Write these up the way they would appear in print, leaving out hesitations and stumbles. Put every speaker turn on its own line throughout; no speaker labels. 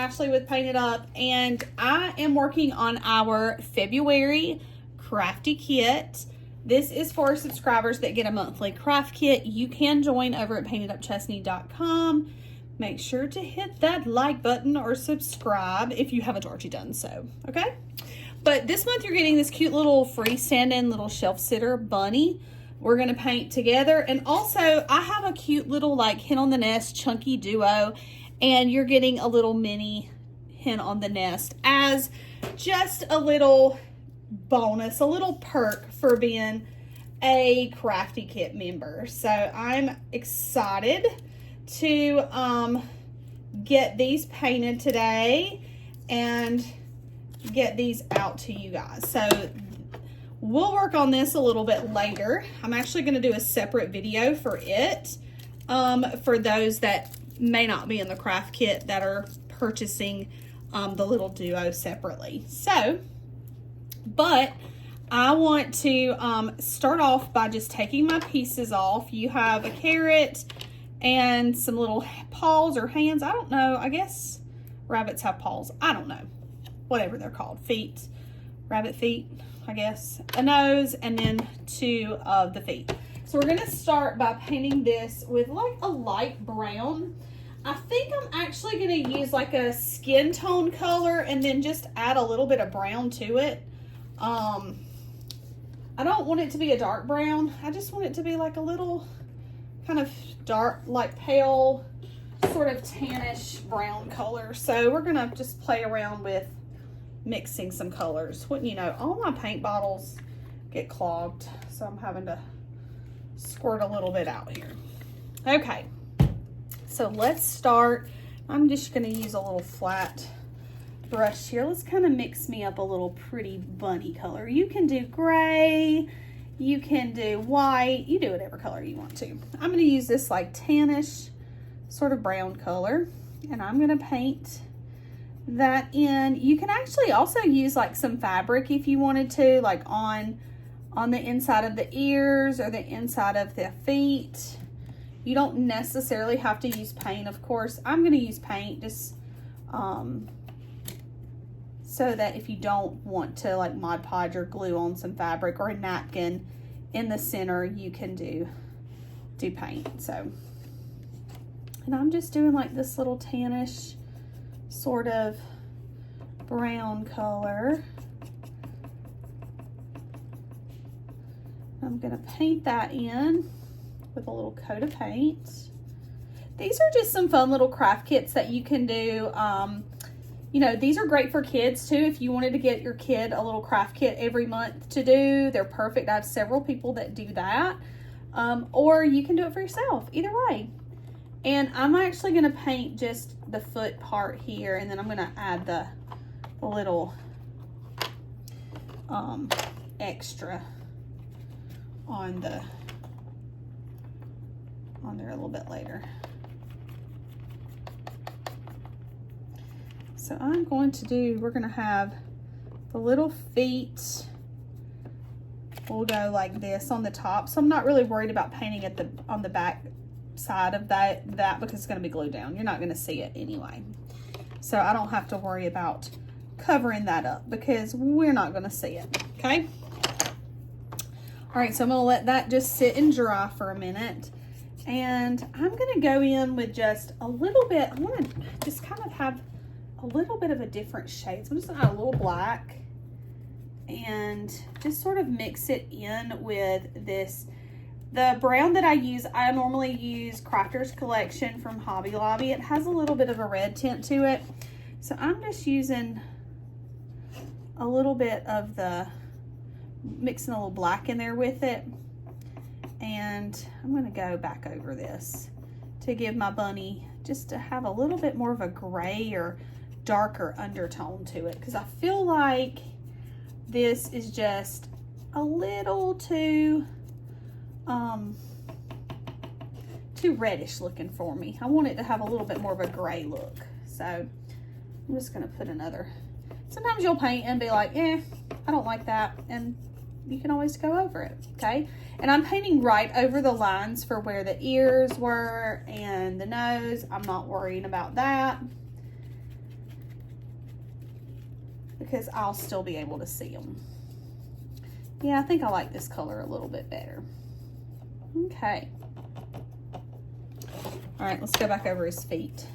Ashley with Paint It Up, and I am working on our February Crafty kit. This is for subscribers that get a monthly craft kit. You can join over at paintedupchesney.com. Make sure to hit that like button or subscribe if you haven't already done so, okay? But this month you're getting this cute little freestanding little shelf sitter bunny we're gonna paint together. And also I have a cute little like hen on the nest chunky duo, and you're getting a little mini hen on the nest as just a little bonus, a little perk for being a Crafty Kit member. So I'm excited to get these painted today and get these out to you guys. So we'll work on this a little bit later. I'm actually going to do a separate video for it for those that may not be in the craft kit that are purchasing the little duo separately. So, but I want to start off by just taking my pieces off. You have a carrot and some little paws or hands. I don't know. I guess rabbits have paws. I don't know. Whatever they're called. Feet. Rabbit feet, I guess. A nose, and then two of the feet. So we're going to start by painting this with like a light brown. I think I'm actually going to use like a skin tone color and then just add a little bit of brown to it. I don't want it to be a dark brown. I just want it to be like a little kind of dark, like pale, sort of tannish brown color. So we're gonna just play around with mixing some colors. Wouldn't you know, all my paint bottles get clogged, so I'm having to squirt a little bit out here. Okay, so let's start. I'm just gonna use a little flat brush here. Let's kind of mix me up a little pretty bunny color. You can do gray, you can do white, you do whatever color you want to. I'm going to use this like tannish sort of brown color, and I'm going to paint that in. You can actually also use like some fabric if you wanted to, like on the inside of the ears or the inside of the feet. You don't necessarily have to use paint, of course. I'm going to use paint just so that if you don't want to like Mod Podge or glue on some fabric or a napkin in the center, you can do paint. So, and I'm just doing like this little tannish sort of brown color. I'm gonna paint that in with a little coat of paint. These are just some fun little craft kits that you can do. You know, these are great for kids too. If you wanted to get your kid a little craft kit every month to do, they're perfect. I have several people that do that. Or you can do it for yourself, either way. And I'm actually gonna paint just the foot part here, and then I'm gonna add the little extra on there a little bit later. So I'm going to do, we're going to have the little feet will go like this on the top. So I'm not really worried about painting at on the back side of that because it's going to be glued down. You're not going to see it anyway. So I don't have to worry about covering that up because we're not going to see it. Okay. All right. So I'm going to let that just sit and dry for a minute. And I'm going to go in with just a little bit. I want to just kind of have a little bit of a different shade. So I'm just gonna add a little black and just sort of mix it in with this. The brown that I use, I normally use Crafter's Collection from Hobby Lobby. It has a little bit of a red tint to it. So I'm just using a little bit of mixing a little black in there with it. And I'm gonna go back over this to give my bunny just to have a little bit more of a gray or darker undertone to it, because I feel like this is just a little too reddish looking for me. I want it to have a little bit more of a gray look. So I'm just gonna put another. Sometimes you'll paint and be like, I don't like that, and you can always go over it. Okay, and I'm painting right over the lines for where the ears were and the nose. I'm not worrying about that. because I'll still be able to see them. Yeah, I think I like this color a little bit better. Okay. All right, let's go back over his feet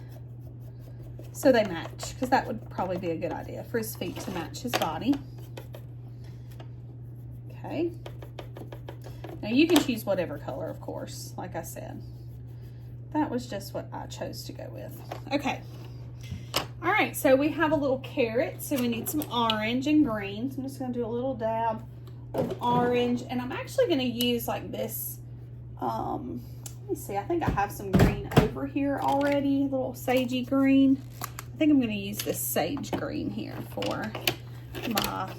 so they match, because that would probably be a good idea for his feet to match his body. Okay. Now you can choose whatever color, of course, like I said. That was just what I chose to go with. Okay. All right, so we have a little carrot, so we need some orange and green. So I'm just gonna do a little dab of orange, and I'm actually gonna use like this, let me see, I think I have some green over here already, a little sagey green. I think I'm gonna use this sage green here for my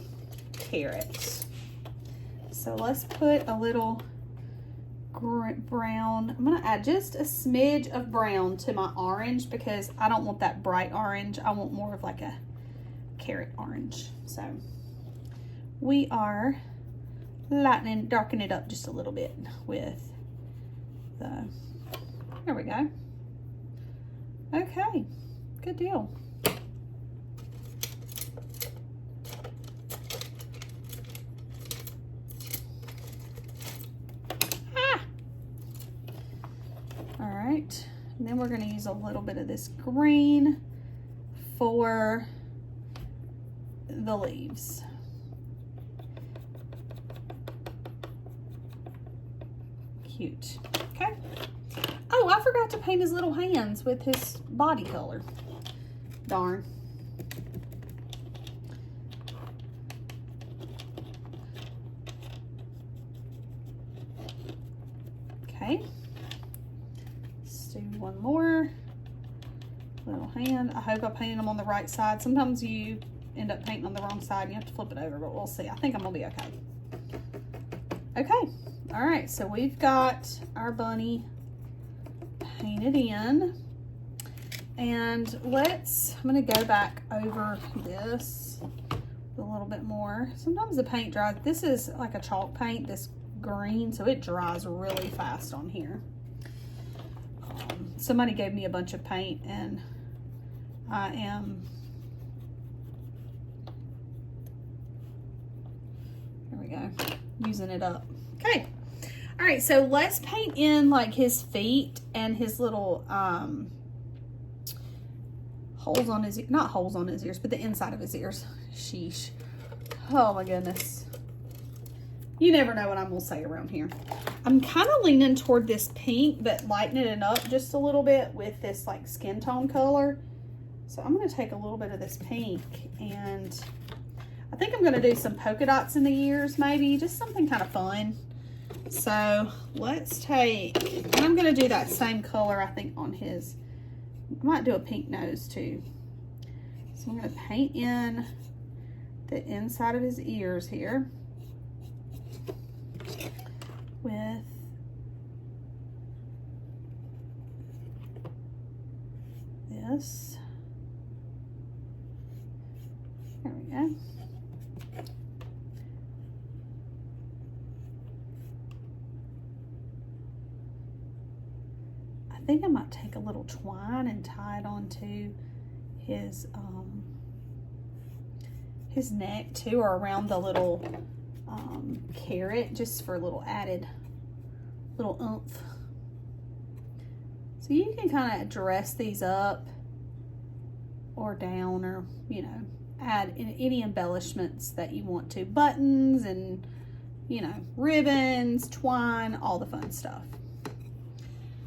carrots. So let's put a little brown. I'm gonna add just a smidge of brown to my orange because I don't want that bright orange. I want more of like a carrot orange. So we are darken it up just a little bit with the, there we go. Okay, good deal. And then we're going to use a little bit of this green for the leaves. Cute. Okay. Oh, I forgot to paint his little hands with his body color. Darn. Okay. One more little hand. I hope I painted them on the right side. Sometimes you end up painting on the wrong side and you have to flip it over, but we'll see. I think I'm gonna be okay. Okay, all right, so we've got our bunny painted in, and I'm gonna go back over this a little bit more. Sometimes the paint dries. This is like a chalk paint, this green, so it dries really fast on here. Somebody gave me a bunch of paint, and I am, there we go, using it up. Okay. All right, so let's paint in like his feet and his little holes on his, not holes on his ears, but the inside of his ears. Sheesh. Oh my goodness. You never know what I'm gonna say around here. I'm kind of leaning toward this pink, but lightening it up just a little bit with this like skin tone color. So I'm gonna take a little bit of this pink, and I think I'm gonna do some polka dots in the ears, maybe, just something kind of fun. So let's take, and I'm gonna do that same color, I think, on his, I might do a pink nose too. So I'm gonna paint in the inside of his ears here with this. There we go. I think I might take a little twine and tie it onto his neck too, or around the little carrot, just for a little added little oomph. So you can kind of dress these up or down, or, you know, add in any embellishments that you want to. Buttons and, you know, ribbons, twine, all the fun stuff.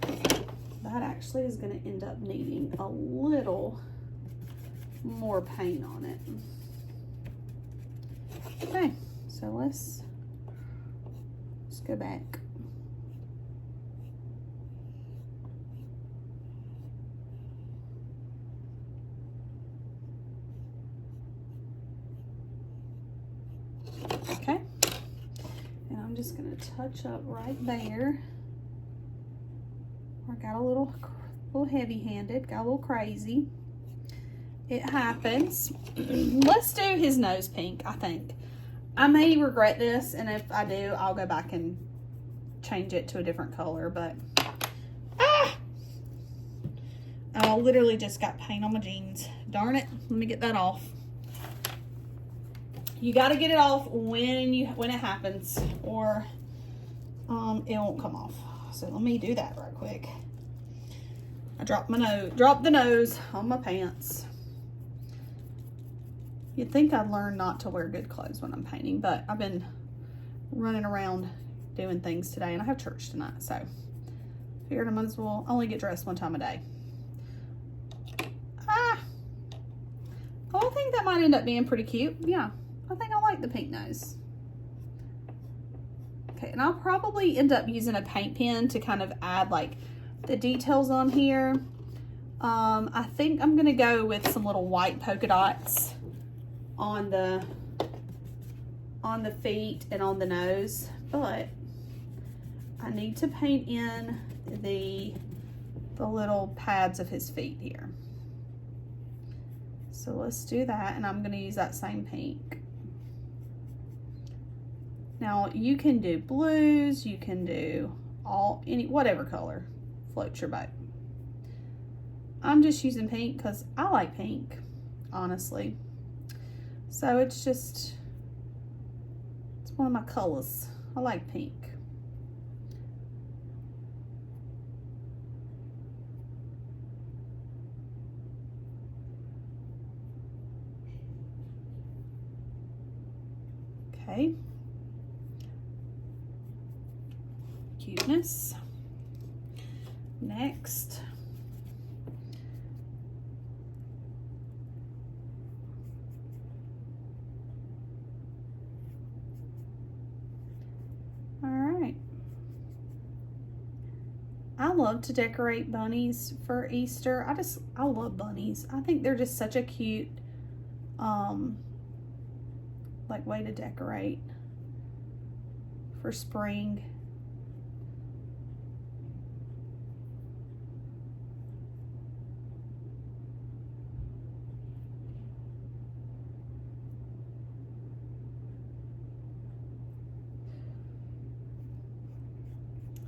That actually is going to end up needing a little more paint on it. Okay, so let's go back. Okay, and I'm just going to touch up right there. I got a little heavy-handed, got a little crazy. It happens. Let's do his nose pink, I think. I may regret this, and if I do, I'll go back and change it to a different color, but I literally just got paint on my jeans. Darn it. Let me get that off. You got to get it off when it happens, or it won't come off. So let me do that right quick. I dropped the nose on my pants. You'd think I'd learn not to wear good clothes when I'm painting, but I've been running around doing things today, and I have church tonight, so figured I might as well only get dressed one time a day. Oh, I think that might end up being pretty cute. Yeah, I think I like the pink nose. Okay, and I'll probably end up using a paint pen to kind of add like the details on here. I think I'm gonna go with some little white polka dots on the feet and on the nose, but I need to paint in the little pads of his feet here. So let's do that, and I'm gonna use that same pink. Now you can do blues, you can do whatever color floats your boat. I'm just using pink because I like pink, honestly. So it's one of my colors. I like pink. Okay. Cuteness. Next. All right. I love to decorate bunnies for Easter. I love bunnies. I think they're just such a cute like way to decorate for spring.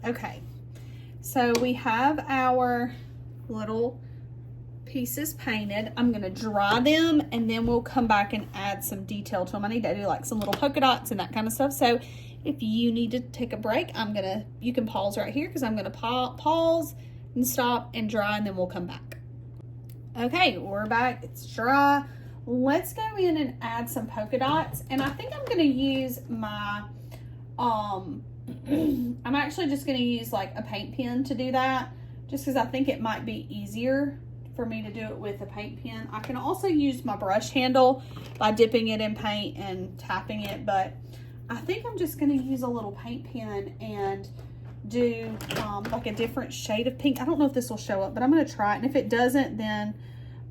Okay, so we have our little pieces painted. I'm gonna dry them and then we'll come back and add some detail to them. I need to do like some little polka dots and that kind of stuff. So if you need to take a break, you can pause right here because I'm gonna pause and stop and dry, and then we'll come back. Okay, we're back, it's dry. Let's go in and add some polka dots, and I think I'm gonna use my I'm actually just going to use like a paint pen to do that, just because I think it might be easier for me to do it with a paint pen. I can also use my brush handle by dipping it in paint and tapping it, but I think I'm just going to use a little paint pen and do like a different shade of pink. I don't know if this will show up, but I'm going to try it, and if it doesn't, then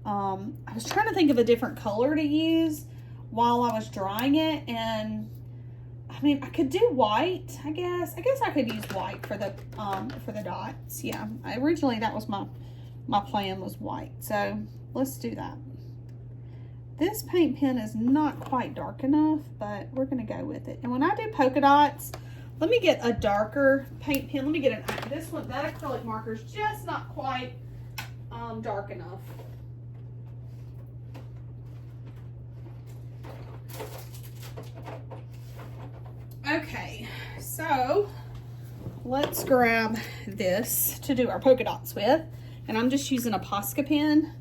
I was trying to think of a different color to use while I was drying it, and I mean, I could do white, I guess. I guess I could use white for the dots. Yeah, originally that was my plan, was white. So let's do that. This paint pen is not quite dark enough, but we're gonna go with it. And when I do polka dots, let me get a darker paint pen. Let me get that acrylic marker is just not quite dark enough. Okay, so let's grab this to do our polka dots with, and I'm just using a Posca pen,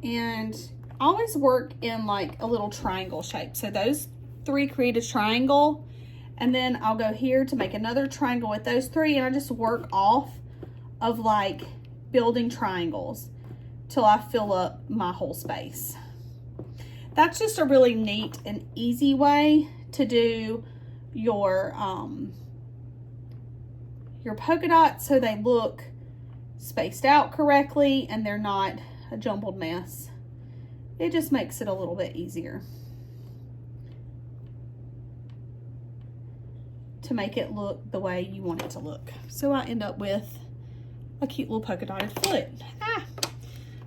and I always work in like a little triangle shape. So those three create a triangle, and then I'll go here to make another triangle with those three, and I just work off of like building triangles till I fill up my whole space. That's just a really neat and easy way to do your polka dots so they look spaced out correctly and they're not a jumbled mess. It just makes it a little bit easier to make it look the way you want it to look. So I end up with a cute little polka dotted foot.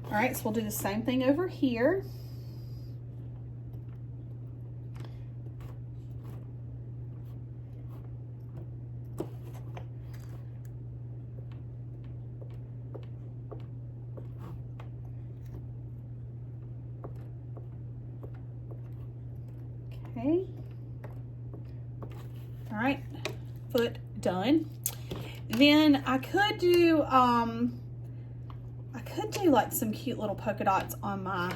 All right, so we'll do the same thing over here. Okay. Okay. All right, foot done. Then I could do like some cute little polka dots on my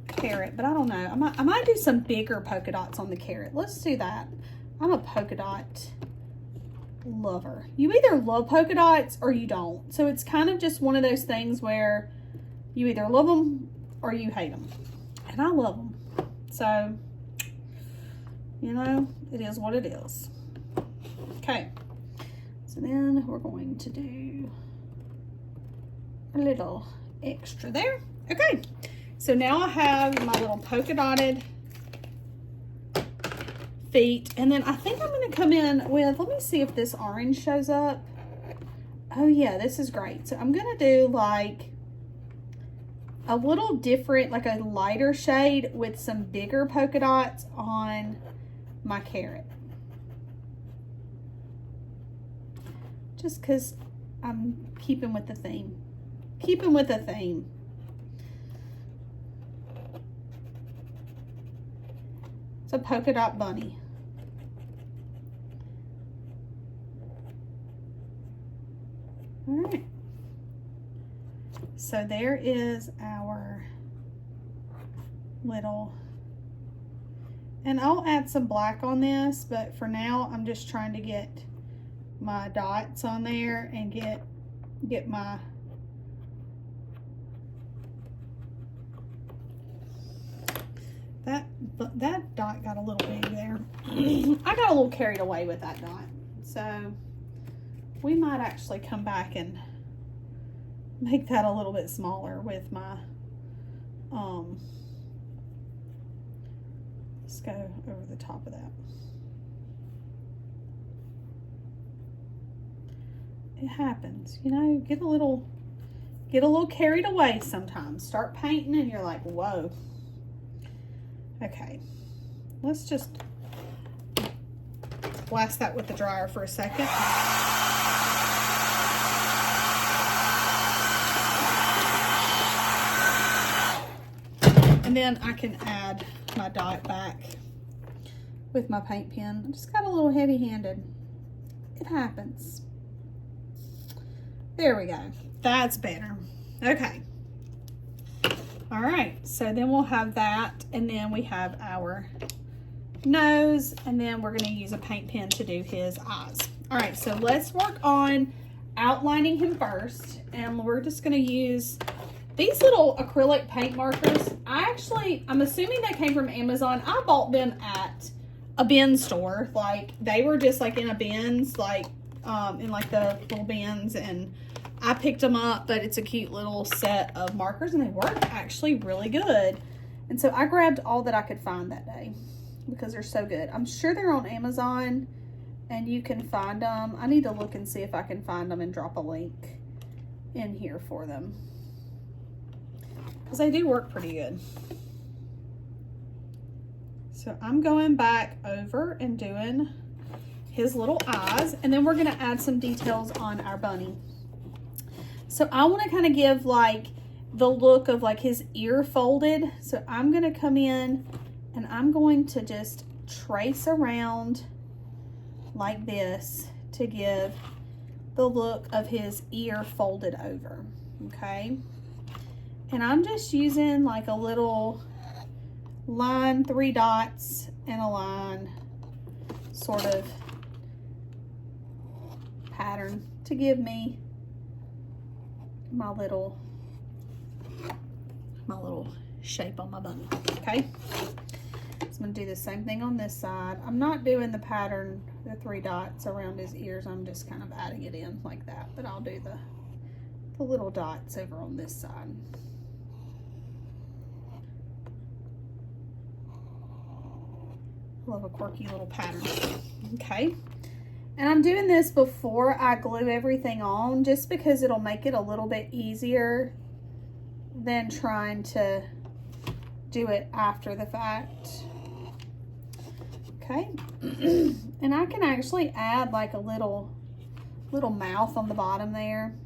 carrot, but I don't know. I might do some bigger polka dots on the carrot. Let's do that. I'm a polka dot lover. You either love polka dots or you don't. So it's kind of just one of those things where you either love them or you hate them. And I love them. So, you know, it is what it is. Okay. So then we're going to do a little extra there. Okay. So now I have my little polka dotted feet. And then I think I'm going to come in with, let me see if this orange shows up. Oh yeah, this is great. So I'm going to do like a little different, like a lighter shade with some bigger polka dots on my carrot. Just because I'm keeping with the theme. Keeping with the theme. It's a polka dot bunny. All right. So there is our little, and I'll add some black on this, but for now I'm just trying to get my dots on there and get my that dot got a little big there. I got a little carried away with that dot, so we might actually come back and make that a little bit smaller with my let's go over the top of that. It happens, you know, get a little carried away sometimes. Start painting and you're like, whoa. Okay, let's just blast that with the dryer for a second. And then I can add my dot back with my paint pen. I just got a little heavy-handed. It happens. There we go. That's better. Okay. All right, so then we'll have that, and then we have our nose, and then we're gonna use a paint pen to do his eyes. All right, so let's work on outlining him first, and we're just gonna use these little acrylic paint markers. I'm assuming they came from Amazon. I bought them at a bin store. Like, they were just like in a bins, like in like the little bins, and I picked them up, but it's a cute little set of markers and they work actually really good. And so I grabbed all that I could find that day because they're so good. I'm sure they're on Amazon and you can find them. I need to look and see if I can find them and drop a link in here for them, because they do work pretty good. So I'm going back over and doing his little eyes, and then we're gonna add some details on our bunny. So I want to kind of give like the look of like his ear folded. So I'm going to come in and I'm going to just trace around like this to give the look of his ear folded over. Okay. And I'm just using like a little line, 3 dots and a line sort of pattern to give me my little shape on my bunny. Okay, so I'm going to do the same thing on this side. I'm not doing the pattern, the 3 dots around his ears. I'm just kind of adding it in like that, but I'll do the little dots over on this side. Love a quirky little pattern. Okay. And I'm doing this before I glue everything on, just because it'll make it a little bit easier than trying to do it after the fact. Okay. And I can actually add like a little mouth on the bottom there.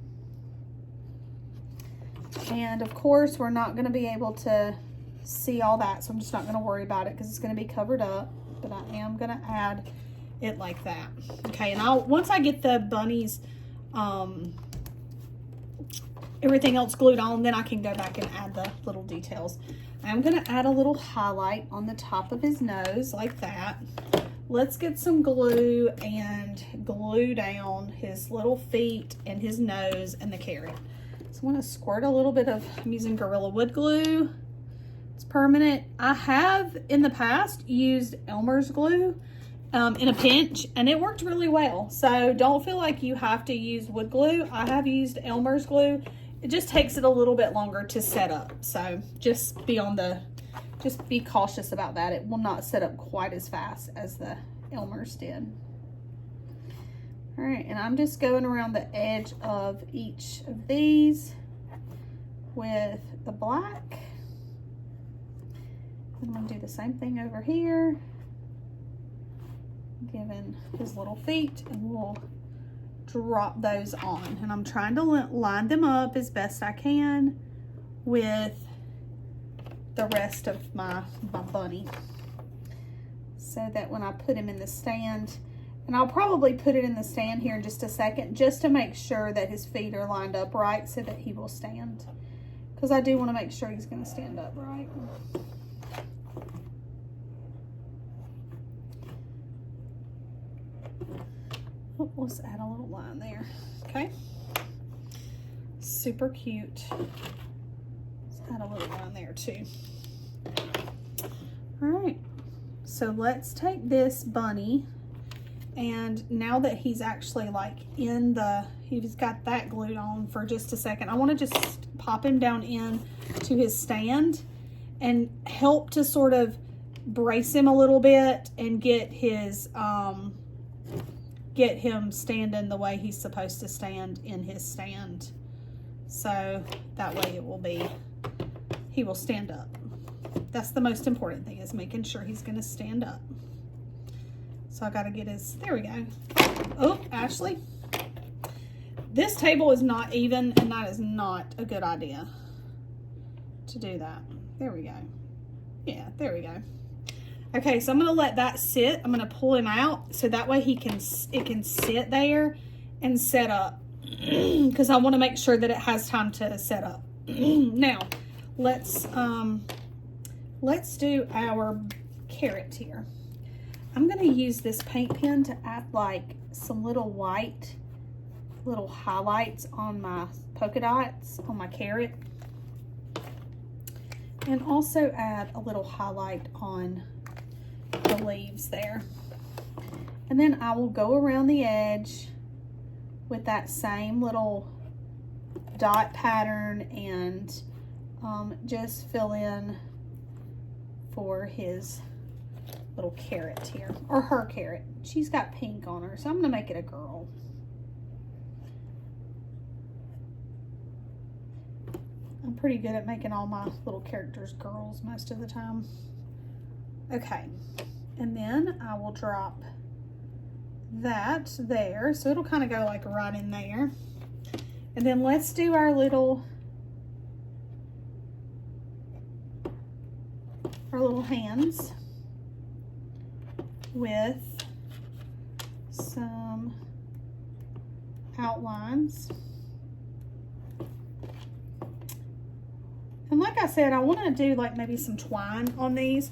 And of course, we're not going to be able to see all that, so I'm just not going to worry about it because it's going to be covered up, but I am going to add it like that. Okay, and once I get the bunnies, everything else glued on, then I can go back and add the little details. I'm going to add a little highlight on the top of his nose like that. Let's get some glue and glue down his little feet and his nose and the carrot. So I'm going to squirt a little bit of, I'm using Gorilla Wood glue. It's permanent. I have in the past used Elmer's glue in a pinch, and it worked really well. So don't feel like you have to use wood glue. I have used Elmer's glue. It just takes it a little bit longer to set up. So just be cautious about that. It will not set up quite as fast as the Elmer's did. All right, and I'm just going around the edge of each of these with the black. I'm gonna do the same thing over here, giving his little feet, and we'll drop those on. And I'm trying to line them up as best I can with the rest of my bunny, so that when I put him in the stand, and I'll probably put it in the stand here in just a second, just to make sure that his feet are lined up right so that he will stand, because I do want to make sure he's going to stand up right. Oh, let's add a little line there. Okay, super cute. Add a little line there too. All right, so let's take this bunny, and now that he's actually like he's got that glued on for just a second, I want to just pop him down in to his stand and help to sort of brace him a little bit and get him standing the way he's supposed to stand in his stand. So that way he will stand up. That's the most important thing, is making sure he's going to stand up. So I got to get there we go. Oh, Ashley, this table is not even, and that is not a good idea to do that. There we go. Yeah, there we go. Okay, so I'm going to let that sit. I'm going to pull him out so that way it can sit there and set up, because I want to make sure that it has time to set up. Now, let's do our carrot here. I'm going to use this paint pen to add like some little white little highlights on my polka dots on my carrot, and also add a little highlight on the leaves there. And then I will go around the edge with that same little dot pattern and just fill in for his little carrot here, or her carrot. She's got pink on her, so I'm gonna make it a girl. I'm pretty good at making all my little characters girls most of the time. Okay, and then I will drop that there, so it'll kind of go like right in there. And then let's do our little hands with some outlines. And like I said, I want to do like maybe some twine on these,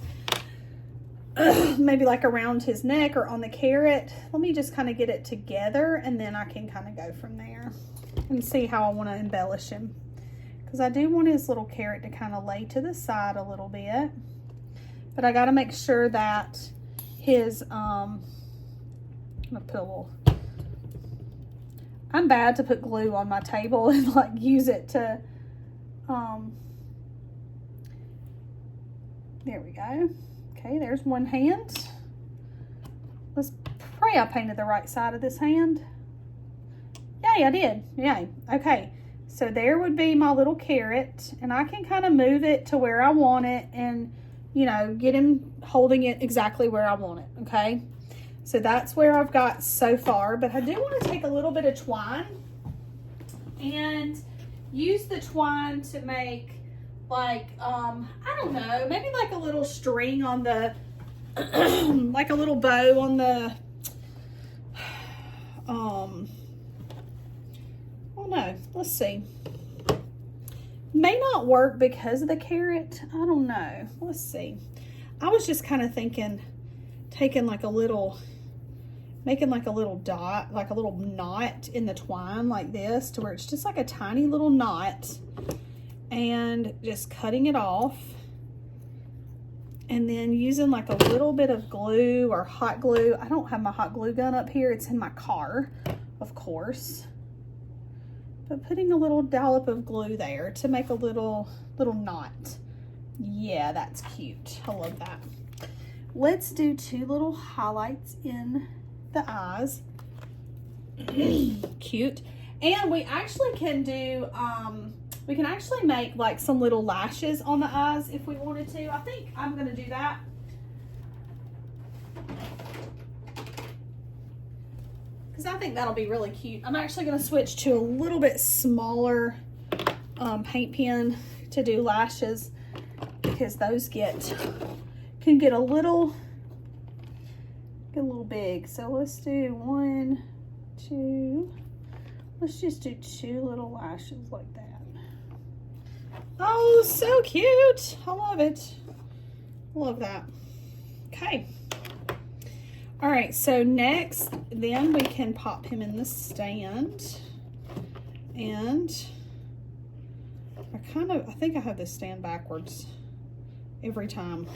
maybe like around his neck or on the carrot. Let me just kind of get it together, and then I can kind of go from there and see how I want to embellish him, because I do want his little carrot to kind of lay to the side a little bit. But I got to make sure that his, I'm gonna put a little, I'm bad to put glue on my table and like use it to, there we go. Okay, there's one hand. Let's pray I painted the right side of this hand. Yay, I did. Yay. Okay, so there would be my little carrot, and I can kind of move it to where I want it and, you know, get him holding it exactly where I want it, okay? So that's where I've got so far, but I do want to take a little bit of twine and use the twine to make like, I don't know, maybe like a little string on the, like a little bow on the, oh no, let's see. May not work because of the carrot. I don't know. Let's see. I was just kind of thinking, taking like a little, making like a little dot, like a little knot in the twine like this, to where it's just like a tiny little knot, and just cutting it off, and then using like a little bit of glue or hot glue. I don't have my hot glue gun up here. It's in my car, of course. But putting a little dollop of glue there to make a little knot. Yeah, that's cute. I love that. Let's do 2 little highlights in the eyes. Cute. And we actually can do, we can actually make like some little lashes on the eyes if we wanted to. I think I'm going to do that. Because I think that'll be really cute. I'm actually going to switch to a little bit smaller paint pen to do lashes, because those can get a little big. So let's do 1, 2. Let's just do 2 little lashes like that. Oh, so cute. I love it. Love that. Okay. All right, so next, then we can pop him in the stand. And I think I have this stand backwards every time.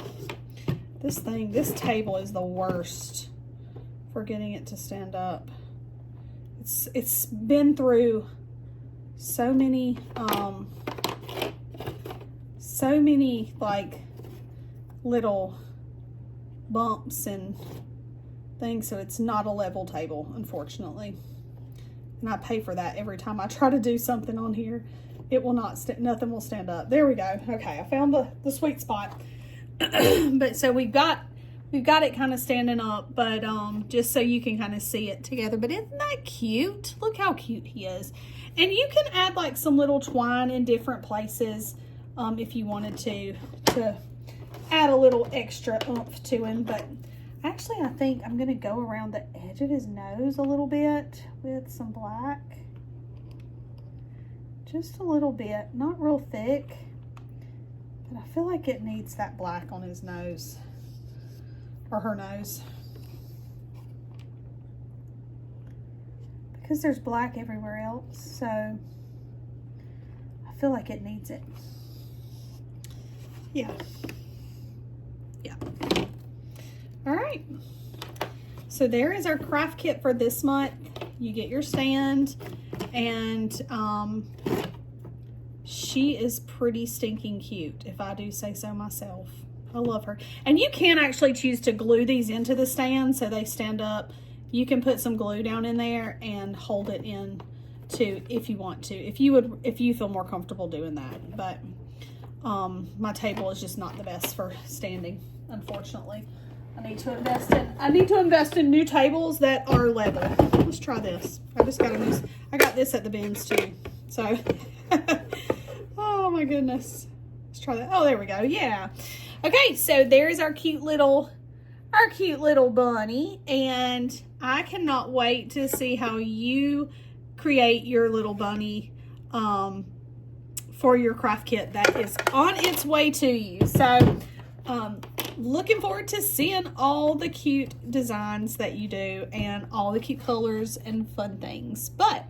This table is the worst for getting it to stand up. It's been through so many like little bumps and things, so it's not a level table, unfortunately. And I pay for that every time I try to do something on here. It will not, nothing will stand up. There we go. Okay, I found the sweet spot. But so we've got it kind of standing up, but just so you can kind of see it together. But isn't that cute? Look how cute he is. And you can add like some little twine in different places if you wanted to add a little extra oomph to him. But actually, I think I'm going to go around the edge of his nose a little bit with some black. Just a little bit, not real thick, but I feel like it needs that black on his nose, or her nose, because there's black everywhere else, so I feel like it needs it. Yeah. All right, so there is our craft kit for this month. You get your stand, and she is pretty stinking cute, if I do say so myself. I love her. And you can actually choose to glue these into the stand so they stand up. You can put some glue down in there and hold it in too if you want to, if you feel more comfortable doing that. But my table is just not the best for standing, unfortunately. I need to invest in new tables that are level. Let's try this. I got this at the bins too. So oh my goodness. Let's try that. Oh, there we go. Yeah. Okay, so there's our cute little bunny, and I cannot wait to see how you create your little bunny for your craft kit that is on its way to you. So looking forward to seeing all the cute designs that you do and all the cute colors and fun things. But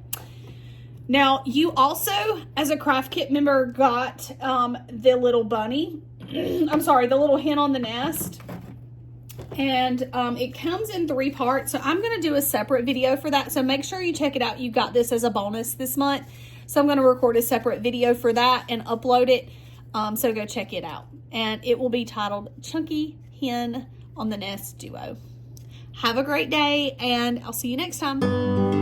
now you also, as a craft kit member, got the little bunny. I'm sorry, the little hen on the nest. And it comes in 3 parts. So I'm going to do a separate video for that. So make sure you check it out. You got this as a bonus this month. So I'm going to record a separate video for that and upload it. So go check it out. And it will be titled Chunky Hen on the Nest Duo. Have a great day, and I'll see you next time.